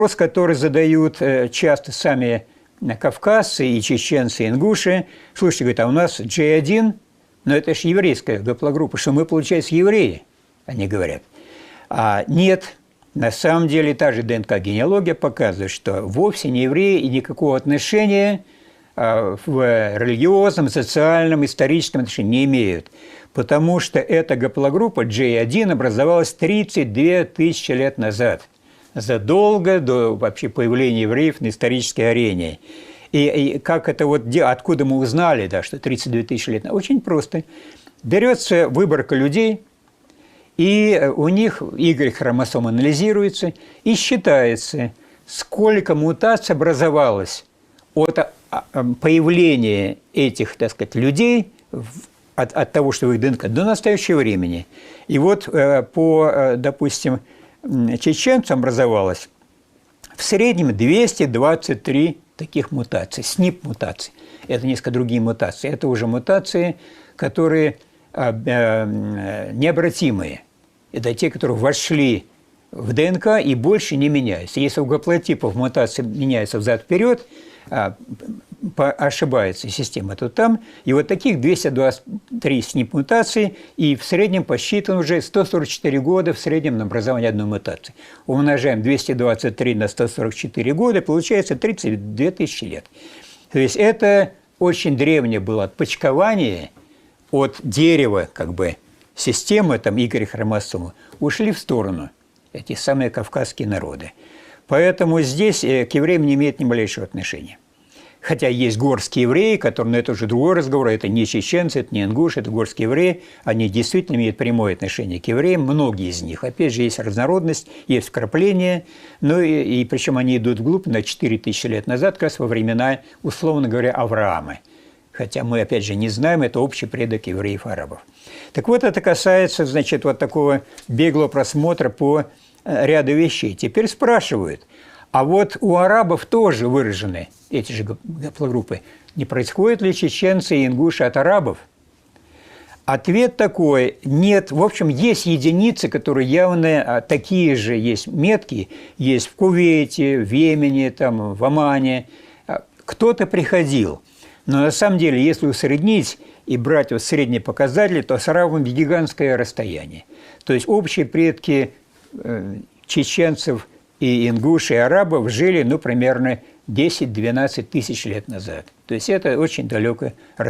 Вопрос, который задают часто сами кавказцы и чеченцы, и ингуши. Слушайте, говорят, а у нас J1, но это же еврейская гаплогруппа, что мы, получается, евреи, они говорят. А нет, на самом деле та же ДНК-генеалогия показывает, что вовсе не евреи и никакого отношения в религиозном, социальном, историческом отношении не имеют. Потому что эта гаплогруппа J1 образовалась 32 тысячи лет назад, задолго до вообще появления евреев на исторической арене. И как это вот, откуда мы узнали, да, что 32 тысячи лет назад? Очень просто. Берется выборка людей, и у них Y-хромосом анализируется, и считается, сколько мутаций образовалось от появления этих, так сказать, людей от того, что в их ДНК, до настоящего времени. И вот по, допустим, чеченцам образовалось в среднем 223 таких мутаций, СНП-мутаций. Это несколько другие мутации. Это уже мутации, которые необратимые. Это те, которые вошли в ДНК и больше не меняются. Если у гаплотипов мутации меняются взад-вперед, ошибается система, то там. И вот таких 223 СНП-мутаций, и в среднем посчитано уже 144 года в среднем на образование одной мутации. Умножаем 223 на 144 года, получается 32 тысячи лет. То есть это очень древнее было отпочкование от дерева, как бы, системы, там, Y-хромосомы, ушли в сторону эти самые кавказские народы. Поэтому здесь к евреям не имеет ни малейшего отношения. Хотя есть горские евреи, которые, но это уже другой разговор, это не чеченцы, это не ингуши, это горские евреи, они действительно имеют прямое отношение к евреям, многие из них. Опять же, есть разнородность, есть вкрапления, но и причем они идут вглубь на 4000 лет назад, как раз во времена, условно говоря, Авраама. Хотя мы, опять же, не знаем, это общий предок евреев-арабов. Так вот, это касается, значит, вот такого беглого просмотра по ряду вещей. Теперь спрашивают, а вот у арабов тоже выражены эти же гаплогруппы. Не происходят ли чеченцы и ингуши от арабов? Ответ такой – нет. В общем, есть единицы, которые явно такие же, есть метки, есть в Кувейте, в Йемене, там, в Омане. Кто-то приходил. Но на самом деле, если усреднить и брать вот средние показатели, то с арабами гигантское расстояние. То есть общие предки чеченцев и ингушей, и арабов жили, ну, примерно 10-12 тысяч лет назад. То есть это очень далекое расстояние.